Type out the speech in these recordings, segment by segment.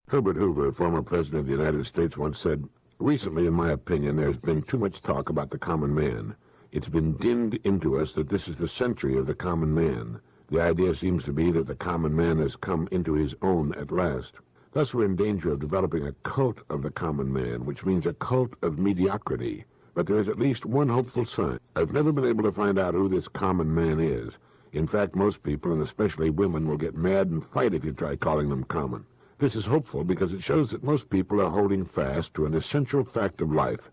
Herbert Hoover, former president of the United States, once said, "Recently, in my opinion, there's been too much talk about the common man. It's been dinned into us that this is the century of the common man. The idea seems to be that the common man has come into his own at last. Thus, we're in danger of developing a cult of the common man, which means a cult of mediocrity. But there is at least one hopeful sign. I've never been able to find out who this common man is. In fact, most people, and especially women, will get mad and fight if you try calling them common. This is hopeful because it shows that most people are holding fast to an essential fact of life.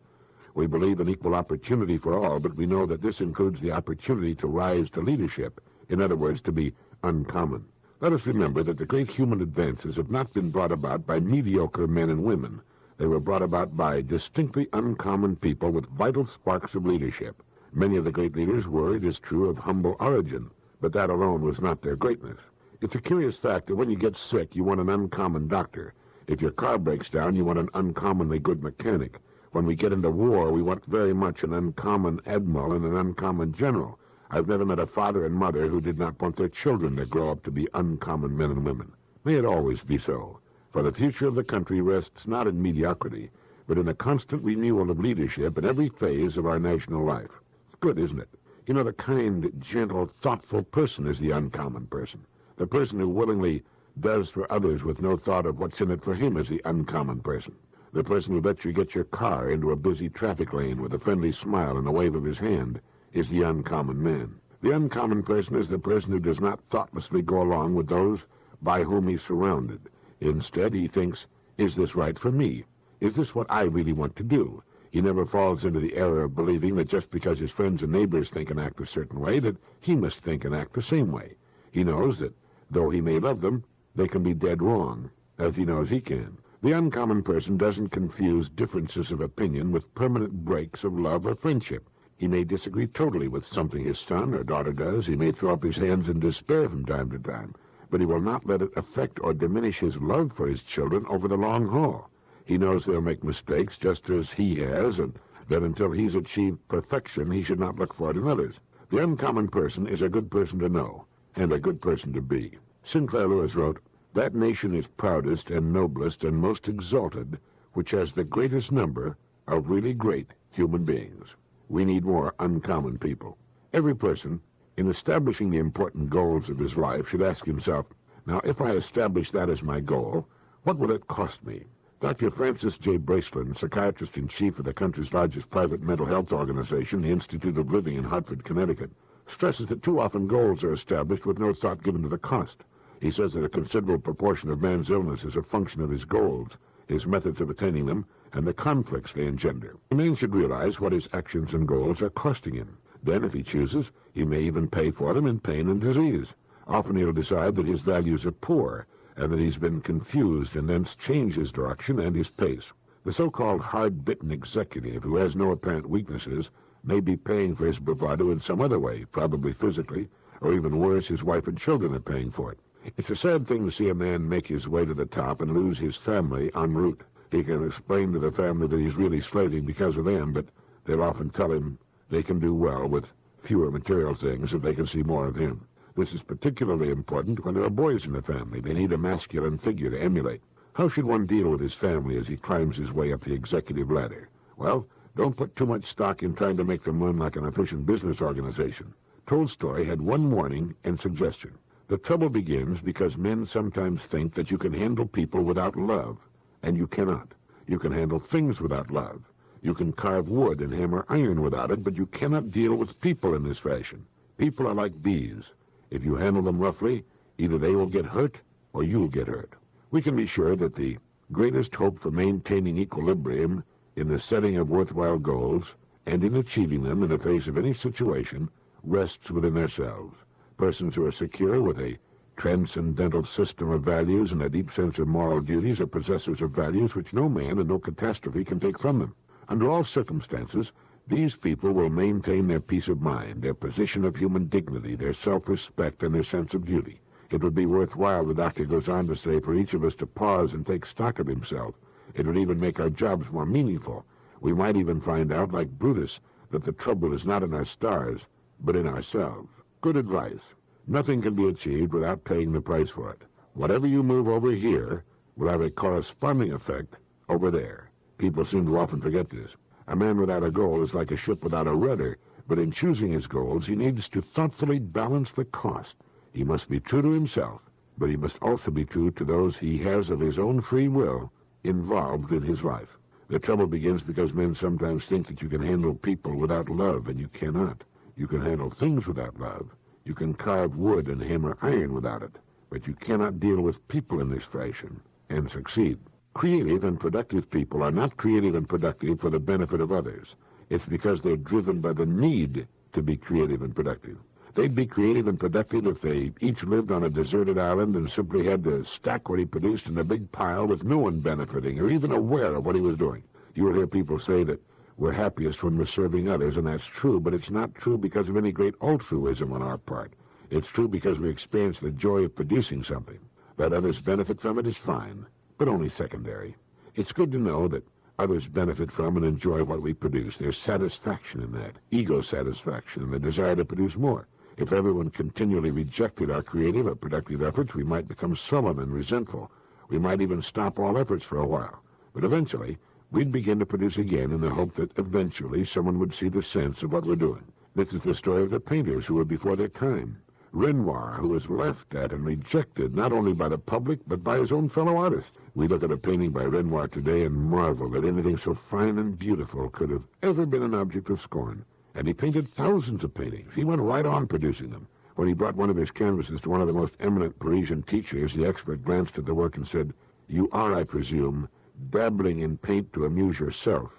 We believe in equal opportunity for all, but we know that this includes the opportunity to rise to leadership. In other words, to be uncommon. Let us remember that the great human advances have not been brought about by mediocre men and women. They were brought about by distinctly uncommon people with vital sparks of leadership. Many of the great leaders were, it is true, of humble origin, but that alone was not their greatness. It's a curious fact that when you get sick, you want an uncommon doctor. If your car breaks down, you want an uncommonly good mechanic. When we get into war, we want very much an uncommon admiral and an uncommon general. I've never met a father and mother who did not want their children to grow up to be uncommon men and women. May it always be so. For the future of the country rests not in mediocrity, but in a constant renewal of leadership in every phase of our national life. It's good, isn't it? You know, the kind, gentle, thoughtful person is the uncommon person. The person who willingly does for others with no thought of what's in it for him is the uncommon person. The person who lets you get your car into a busy traffic lane with a friendly smile and a wave of his hand is the uncommon man. The uncommon person is the person who does not thoughtlessly go along with those by whom he's surrounded. Instead, he thinks, is this right for me? Is this what I really want to do? He never falls into the error of believing that just because his friends and neighbors think and act a certain way, that he must think and act the same way. He knows that though he may love them, they can be dead wrong, as he knows he can. The uncommon person doesn't confuse differences of opinion with permanent breaks of love or friendship. He may disagree totally with something his son or daughter does. He may throw up his hands in despair from time to time, but he will not let it affect or diminish his love for his children over the long haul. He knows they'll make mistakes just as he has, and that until he's achieved perfection, he should not look for it in others. The uncommon person is a good person to know, and a good person to be. Sinclair Lewis wrote, "That nation is proudest and noblest and most exalted, which has the greatest number of really great human beings." We need more uncommon people. Every person, in establishing the important goals of his life, should ask himself, now, if I establish that as my goal, what will it cost me? Dr. Francis J. Braceland, psychiatrist-in-chief of the country's largest private mental health organization, the Institute of Living in Hartford, Connecticut, stresses that too often goals are established with no thought given to the cost. He says that a considerable proportion of man's illness is a function of his goals, his methods of attaining them, and the conflicts they engender. A man should realize what his actions and goals are costing him. Then, if he chooses, he may even pay for them in pain and disease. Often he'll decide that his values are poor, and that he's been confused, and thence change his direction and his pace. The so-called hard-bitten executive, who has no apparent weaknesses, may be paying for his bravado in some other way, probably physically, or even worse, his wife and children are paying for it. It's a sad thing to see a man make his way to the top and lose his family en route. He can explain to the family that he's really slaving because of them, but they'll often tell him they can do well with fewer material things if they can see more of him. This is particularly important when there are boys in the family. They need a masculine figure to emulate. How should one deal with his family as he climbs his way up the executive ladder? Well, don't put too much stock in trying to make them run like an efficient business organization. Tolstoy had one warning and suggestion. The trouble begins because men sometimes think that you can handle people without love, and you cannot. You can handle things without love. You can carve wood and hammer iron without it, but you cannot deal with people in this fashion. People are like bees. If you handle them roughly, either they will get hurt or you'll get hurt. We can be sure that the greatest hope for maintaining equilibrium in the setting of worthwhile goals and in achieving them in the face of any situation rests within ourselves. Persons who are secure with a transcendental system of values and a deep sense of moral duties are possessors of values which no man and no catastrophe can take from them. Under all circumstances, these people will maintain their peace of mind, their position of human dignity, their self-respect, and their sense of duty. It would be worthwhile, the doctor goes on to say, for each of us to pause and take stock of himself. It would even make our jobs more meaningful. We might even find out, like Brutus, that the trouble is not in our stars, but in ourselves. Good advice. Nothing can be achieved without paying the price for it. Whatever you move over here will have a corresponding effect over there. People seem to often forget this. A man without a goal is like a ship without a rudder, but in choosing his goals, he needs to thoughtfully balance the cost. He must be true to himself, but he must also be true to those he has of his own free will involved in his life. The trouble begins because men sometimes think that you can handle people without love, and you cannot. You can handle things without love. You can carve wood and hammer iron without it, but you cannot deal with people in this fashion and succeed. Creative and productive people are not creative and productive for the benefit of others. It's because they're driven by the need to be creative and productive. They'd be creative and productive if they each lived on a deserted island and simply had to stack what he produced in a big pile with no one benefiting or even aware of what he was doing. You will hear people say that we're happiest when we're serving others, and that's true, but it's not true because of any great altruism on our part. It's true because we experience the joy of producing something. That others benefit from it is fine, but only secondary. It's good to know that others benefit from and enjoy what we produce. There's satisfaction in that, ego satisfaction, and the desire to produce more. If everyone continually rejected our creative or productive efforts, we might become sullen and resentful. We might even stop all efforts for a while. But eventually, we'd begin to produce again in the hope that eventually someone would see the sense of what we're doing. This is the story of the painters who were before their time. Renoir, who was laughed at and rejected not only by the public, but by his own fellow artists. We look at a painting by Renoir today and marvel that anything so fine and beautiful could have ever been an object of scorn. And he painted thousands of paintings. He went right on producing them. When he brought one of his canvases to one of the most eminent Parisian teachers, the expert glanced at the work and said, "You are, I presume, dabbling in paint to amuse yourself."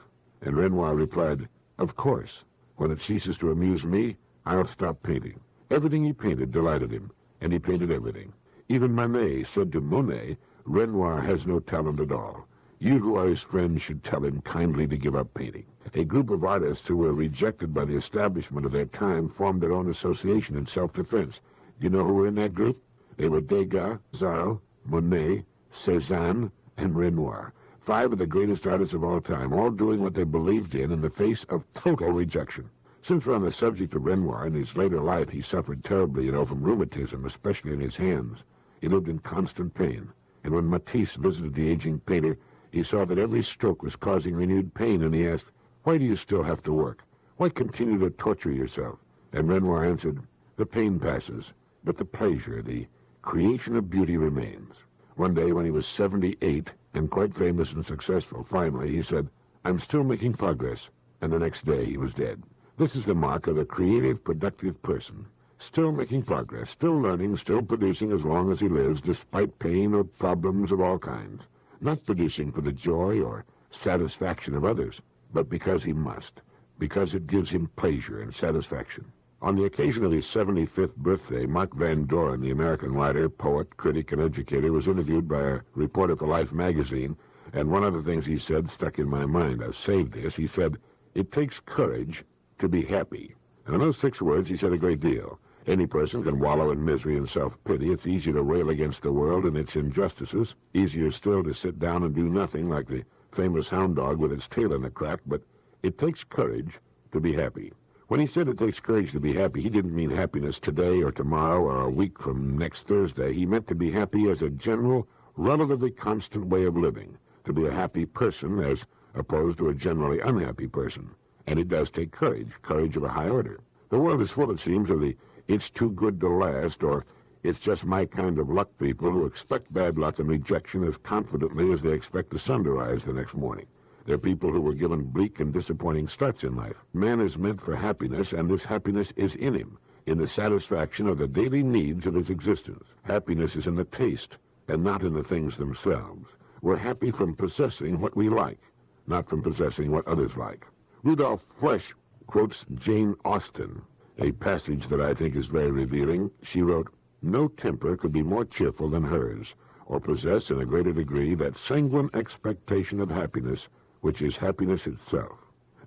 And Renoir replied, "Of course. When it ceases to amuse me, I'll stop painting." Everything he painted delighted him, and he painted everything. Even Manet said to Monet, "Renoir has no talent at all. You who are his friend should tell him kindly to give up painting." A group of artists who were rejected by the establishment of their time formed their own association in self-defense. Do you know who were in that group? They were Degas, Zarl, Monet, Cézanne, and Renoir. 5 of the greatest artists of all time, all doing what they believed in the face of total rejection. Since we're on the subject of Renoir, in his later life he suffered terribly, from rheumatism, especially in his hands. He lived in constant pain, and when Matisse visited the aging painter, he saw that every stroke was causing renewed pain, and he asked, "Why do you still have to work? Why continue to torture yourself?" And Renoir answered, "The pain passes, but the pleasure, the creation of beauty remains." One day when he was 78 and quite famous and successful, finally he said, "I'm still making progress," and the next day he was dead. This is the mark of a creative, productive person. Still making progress, still learning, still producing as long as he lives, despite pain or problems of all kinds. Not producing for the joy or satisfaction of others, but because he must, because it gives him pleasure and satisfaction. On the occasion of his 75th birthday, Mark Van Doren, the American writer, poet, critic, and educator, was interviewed by a reporter for Life magazine, and one of the things he said stuck in my mind. I've saved this. He said, "It takes courage to be happy." And in those 6 words, he said a great deal. Any person can wallow in misery and self-pity. It's easy to rail against the world and its injustices. Easier still to sit down and do nothing, like the famous hound dog with its tail in a crack. But it takes courage to be happy. When he said it takes courage to be happy, he didn't mean happiness today or tomorrow or a week from next Thursday. He meant to be happy as a general, relatively constant way of living. To be a happy person as opposed to a generally unhappy person. And it does take courage, courage of a high order. The world is full, it seems, of the "it's too good to last" or "it's just my kind of luck" people who expect bad luck and rejection as confidently as they expect the sun to rise the next morning. They're people who were given bleak and disappointing starts in life. Man is meant for happiness, and this happiness is in him, in the satisfaction of the daily needs of his existence. Happiness is in the taste, and not in the things themselves. We're happy from possessing what we like, not from possessing what others like. Rudolph Flesch quotes Jane Austen, a passage that I think is very revealing. She wrote, "No temper could be more cheerful than hers, or possess in a greater degree that sanguine expectation of happiness, which is happiness itself."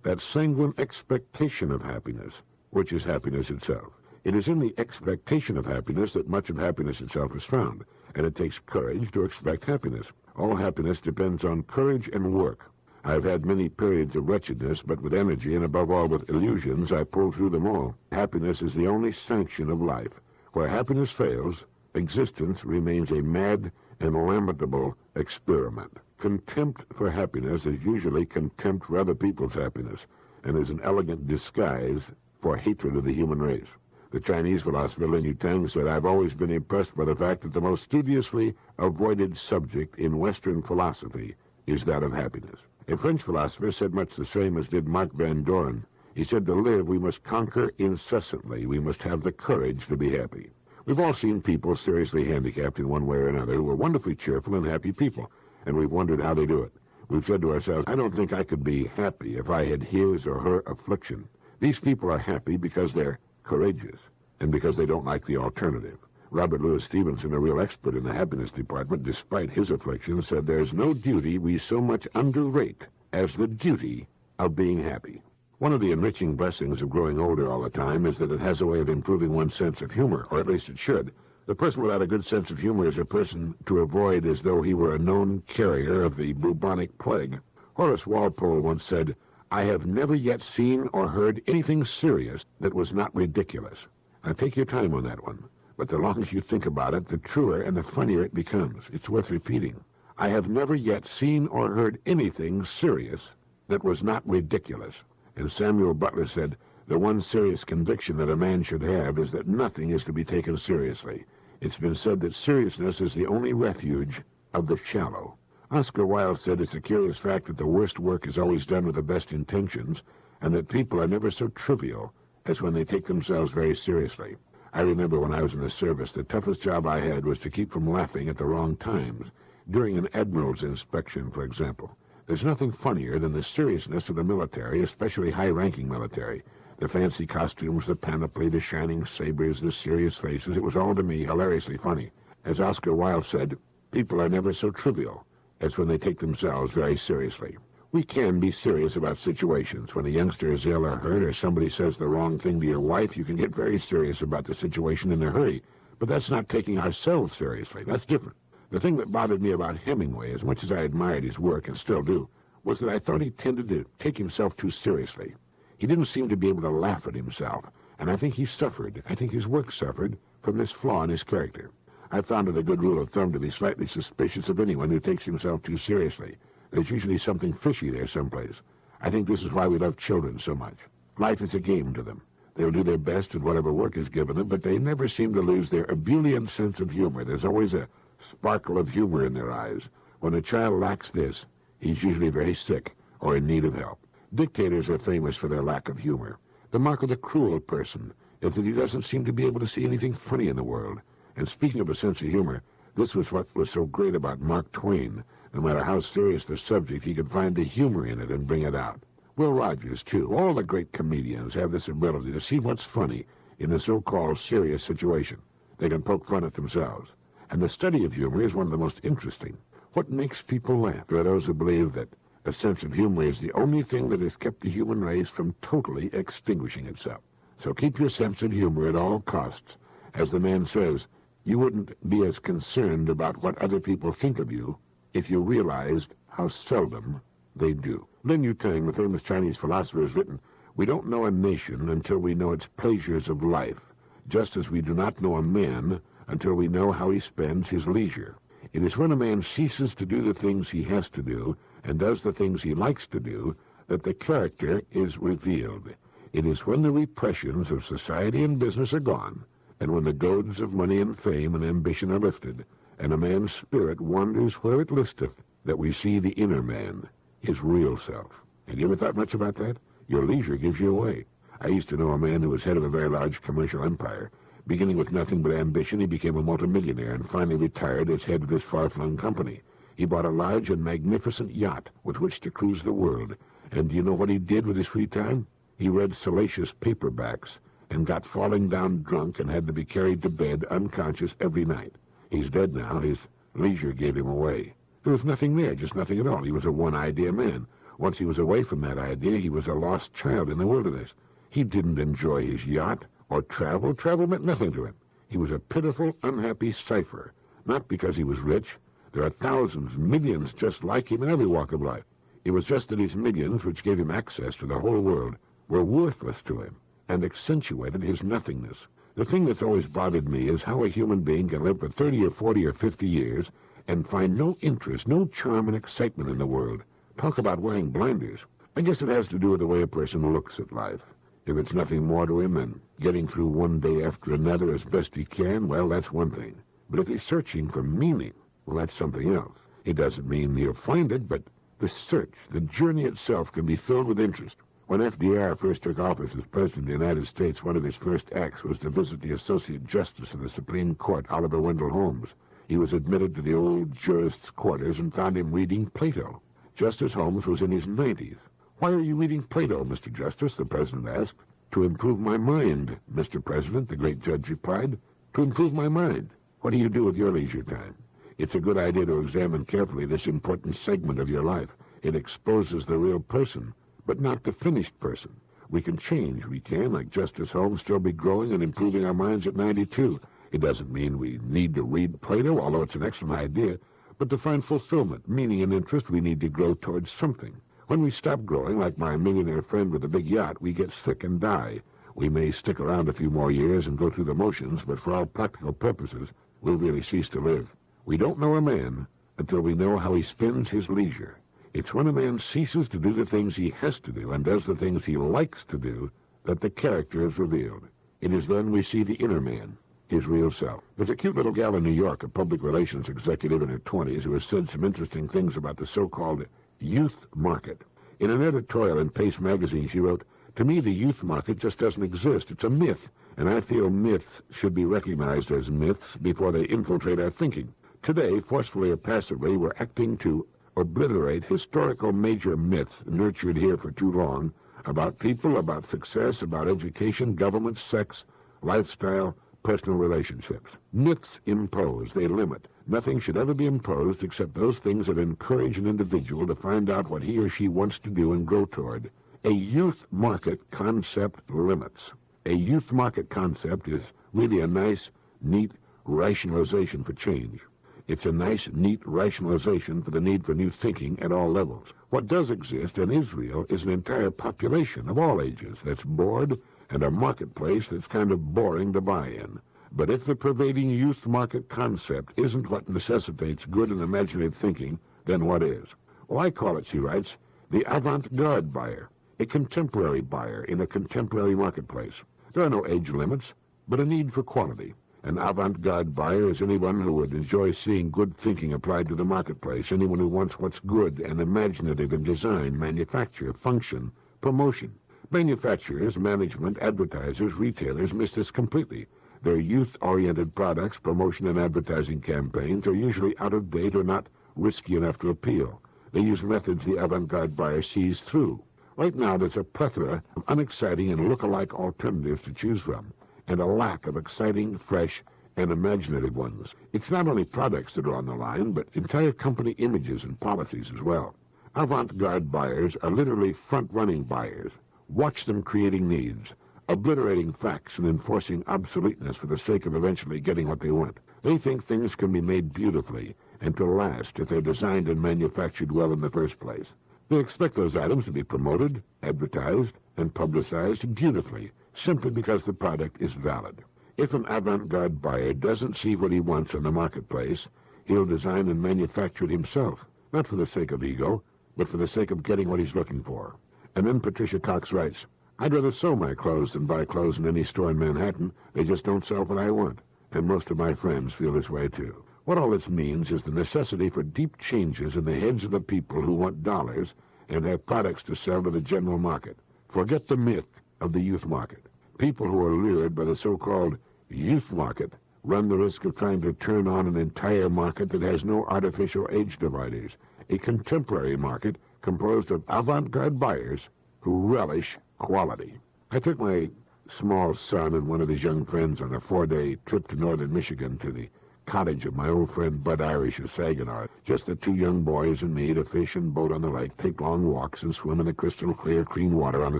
That sanguine expectation of happiness, which is happiness itself. It is in the expectation of happiness that much of happiness itself is found, and it takes courage to expect happiness. All happiness depends on courage and work. I've had many periods of wretchedness, but with energy and above all with illusions, I pulled through them all. Happiness is the only sanction of life. Where happiness fails, Existence remains a mad and lamentable experiment. Contempt for happiness is usually contempt for other people's happiness, and is an elegant disguise for hatred of the human race. The Chinese philosopher Lin Yutang said, "I've always been impressed by the fact that the most studiously avoided subject in Western philosophy is that of happiness." A French philosopher said much the same as did Marc Van Doren. He said, "To live, we must conquer incessantly. We must have the courage to be happy." We've all seen people seriously handicapped in one way or another who are wonderfully cheerful and happy people, and we've wondered how they do it. We've said to ourselves, "I don't think I could be happy if I had his or her affliction." These people are happy because they're courageous and because they don't like the alternative. Robert Louis Stevenson, a real expert in the happiness department, despite his affliction, said, "There's no duty we so much underrate as the duty of being happy." One of the enriching blessings of growing older all the time is that it has a way of improving one's sense of humor, or at least it should. The person without a good sense of humor is a person to avoid as though he were a known carrier of the bubonic plague. Horace Walpole once said, "I have never yet seen or heard anything serious that was not ridiculous." Now take your time on that one, but the longer you think about it, the truer and the funnier it becomes. It's worth repeating. I have never yet seen or heard anything serious that was not ridiculous. And Samuel Butler said, "The one serious conviction that a man should have is that nothing is to be taken seriously. It's been said that seriousness is the only refuge of the shallow." Oscar Wilde said, "It's a curious fact that the worst work is always done with the best intentions, and that people are never so trivial as when they take themselves very seriously." I remember when I was in the service, the toughest job I had was to keep from laughing at the wrong times, during an admiral's inspection, for example. There's nothing funnier than the seriousness of the military, especially high-ranking military. The fancy costumes, the panoply, the shining sabers, the serious faces, it was all to me hilariously funny. As Oscar Wilde said, people are never so trivial as when they take themselves very seriously. We can be serious about situations. When a youngster is ill or hurt, or somebody says the wrong thing to your wife, you can get very serious about the situation in a hurry. But that's not taking ourselves seriously. That's different. The thing that bothered me about Hemingway, as much as I admired his work, and still do, was that I thought he tended to take himself too seriously. He didn't seem to be able to laugh at himself, and I think he suffered, I think his work suffered, from this flaw in his character. I found it a good rule of thumb to be slightly suspicious of anyone who takes himself too seriously. There's usually something fishy there someplace. I think this is why we love children so much. Life is a game to them. They'll do their best at whatever work is given them, but they never seem to lose their ebullient sense of humor. There's always a sparkle of humor in their eyes. When a child lacks this, he's usually very sick or in need of help. Dictators are famous for their lack of humor. The mark of the cruel person is that he doesn't seem to be able to see anything funny in the world. And speaking of a sense of humor, this was what was so great about Mark Twain. No matter how serious the subject, he could find the humor in it and bring it out. Will Rogers, too. All the great comedians have this ability to see what's funny in the so-called serious situation. They can poke fun at themselves. And the study of humor is one of the most interesting. What makes people laugh? There are those who believe that a sense of humor is the only thing that has kept the human race from totally extinguishing itself. So keep your sense of humor at all costs. As the man says, you wouldn't be as concerned about what other people think of you if you realized how seldom they do. Lin Yutang, the famous Chinese philosopher, has written, "We don't know a nation until we know its pleasures of life, just as we do not know a man until we know how he spends his leisure. It is when a man ceases to do the things he has to do and does the things he likes to do that the character is revealed. It is when the repressions of society and business are gone, and when the goads of money and fame and ambition are lifted, and a man's spirit wanders where it listeth, that we see the inner man, his real self." Have you ever thought much about that? Your leisure gives you away. I used to know a man who was head of a very large commercial empire. Beginning with nothing but ambition, he became a multimillionaire and finally retired as head of this far-flung company. He bought a large and magnificent yacht with which to cruise the world. And do you know what he did with his free time? He read salacious paperbacks and got falling down drunk and had to be carried to bed unconscious every night. He's dead now. His leisure gave him away. There was nothing there, just nothing at all. He was a one-idea man. Once he was away from that idea, he was a lost child in the wilderness. He didn't enjoy his yacht or travel. Travel meant nothing to him. He was a pitiful, unhappy cipher, not because he was rich. There are thousands, millions just like him in every walk of life. It was just that his millions, which gave him access to the whole world, were worthless to him and accentuated his nothingness. The thing that's always bothered me is how a human being can live for 30 or 40 or 50 years and find no interest, no charm and excitement in the world. Talk about wearing blinders. I guess it has to do with the way a person looks at life. If it's nothing more to him than getting through one day after another as best he can, well, that's one thing. But if he's searching for meaning, well, that's something else. It doesn't mean he'll find it, but the search, the journey itself can be filled with interest. When FDR first took office as President of the United States, one of his first acts was to visit the Associate Justice of the Supreme Court, Oliver Wendell Holmes. He was admitted to the old jurist's quarters and found him reading Plato. Justice Holmes was in his 90s. "Why are you reading Plato, Mr. Justice?" the President asked. "To improve my mind, Mr. President," the great judge replied. "To improve my mind. What do you do with your leisure time?" It's a good idea to examine carefully this important segment of your life. It exposes the real person, but not the finished person. We can change, we can, like Justice Holmes, still be growing and improving our minds at 92. It doesn't mean we need to read Plato, although it's an excellent idea, but to find fulfillment, meaning, and interest, we need to grow towards something. When we stop growing, like my millionaire friend with the big yacht, we get sick and die. We may stick around a few more years and go through the motions, but for all practical purposes, we'll really cease to live. We don't know a man until we know how he spends his leisure. It's when a man ceases to do the things he has to do and does the things he likes to do that the character is revealed. It is then we see the inner man, his real self. There's a cute little gal in New York, a public relations executive in her 20s, who has said some interesting things about the so-called youth market. In an editorial in Pace magazine, she wrote, "To me, the youth market just doesn't exist. It's a myth, and I feel myths should be recognized as myths before they infiltrate our thinking. Today, forcefully or passively, we're acting to obliterate historical major myths nurtured here for too long about people, about success, about education, government, sex, lifestyle, personal relationships. Myths impose, they limit. Nothing should ever be imposed except those things that encourage an individual to find out what he or she wants to do and grow toward. A youth market concept limits. A youth market concept is really a nice, neat rationalization for change. It's a nice, neat rationalization for the need for new thinking at all levels. What does exist and is real is an entire population of all ages that's bored and a marketplace that's kind of boring to buy in. But if the pervading youth market concept isn't what necessitates good and imaginative thinking, then what is? Well, I call it, she writes, the Avant Guard buyer, a contemporary buyer in a contemporary marketplace. There are no age limits, but a need for quality. An Avant Guard buyer is anyone who would enjoy seeing good thinking applied to the marketplace, anyone who wants what's good and imaginative in design, manufacture, function, promotion. Manufacturers, management, advertisers, retailers miss this completely. Their youth-oriented products, promotion, and advertising campaigns are usually out of date or not risky enough to appeal. They use methods the avant-garde buyer sees through. Right now, there's a plethora of unexciting and look-alike alternatives to choose from, and a lack of exciting, fresh, and imaginative ones. It's not only products that are on the line, but entire company images and policies as well. Avant-garde buyers are literally front-running buyers. Watch them creating needs, obliterating facts and enforcing obsoleteness for the sake of eventually getting what they want. They think things can be made beautifully and to last if they're designed and manufactured well in the first place. They expect those items to be promoted, advertised, and publicized beautifully, simply because the product is valid. If an avant-garde buyer doesn't see what he wants in the marketplace, he'll design and manufacture it himself, not for the sake of ego, but for the sake of getting what he's looking for. And then Patricia Cox writes, I'd rather sew my clothes than buy clothes in any store in Manhattan. They just don't sell what I want. And most of my friends feel this way too. What all this means is the necessity for deep changes in the heads of the people who want dollars and have products to sell to the general market. Forget the myth of the youth market. People who are lured by the so-called youth market run the risk of trying to turn on an entire market that has no artificial age dividers, a contemporary market composed of avant-garde buyers who relish quality. I took my small son and one of his young friends on a 4-day trip to northern Michigan to the cottage of my old friend Bud Irish of Saginaw. Just the two young boys and me to fish and boat on the lake, take long walks, and swim in the crystal clear, clean water on the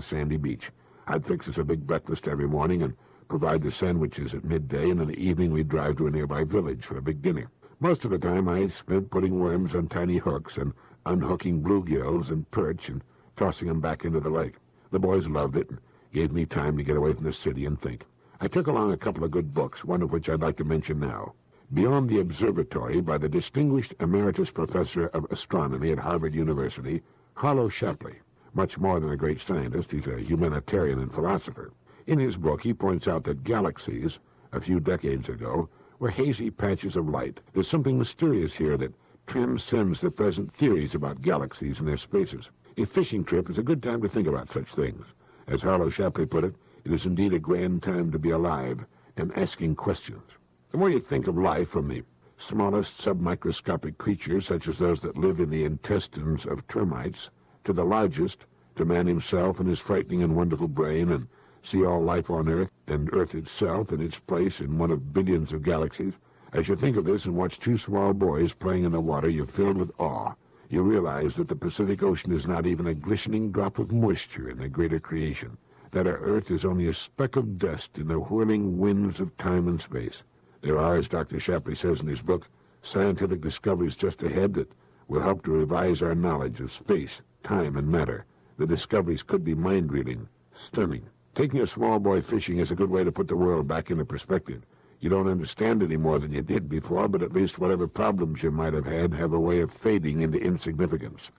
sandy beach. I'd fix us a big breakfast every morning and provide the sandwiches at midday, and in the evening we'd drive to a nearby village for a big dinner. Most of the time I spent putting worms on tiny hooks and unhooking bluegills and perch and tossing them back into the lake. The boys loved it and gave me time to get away from the city and think. I took along a couple of good books, one of which I'd like to mention now. Beyond the Observatory by the distinguished emeritus professor of astronomy at Harvard University, Harlow Shapley. Much more than a great scientist, he's a humanitarian and philosopher. In his book, he points out that galaxies, a few decades ago, were hazy patches of light. There's something mysterious here that transcends the present theories about galaxies and their spaces. A fishing trip is a good time to think about such things. As Harlow Shapley put it, it is indeed a grand time to be alive and asking questions. The more you think of life, from the smallest submicroscopic creatures such as those that live in the intestines of termites, to the largest, to man himself and his frightening and wonderful brain, and see all life on Earth and Earth itself in its place in one of billions of galaxies. As you think of this and watch two small boys playing in the water, you're filled with awe. You realize that the Pacific Ocean is not even a glistening drop of moisture in the greater creation, that our Earth is only a speck of dust in the whirling winds of time and space. There are, as Dr. Shapley says in his book, scientific discoveries just ahead that will help to revise our knowledge of space, time, and matter. The discoveries could be mind-reading, stunning. Taking a small boy fishing is a good way to put the world back into perspective. You don't understand any more than you did before, but at least whatever problems you might have had have a way of fading into insignificance.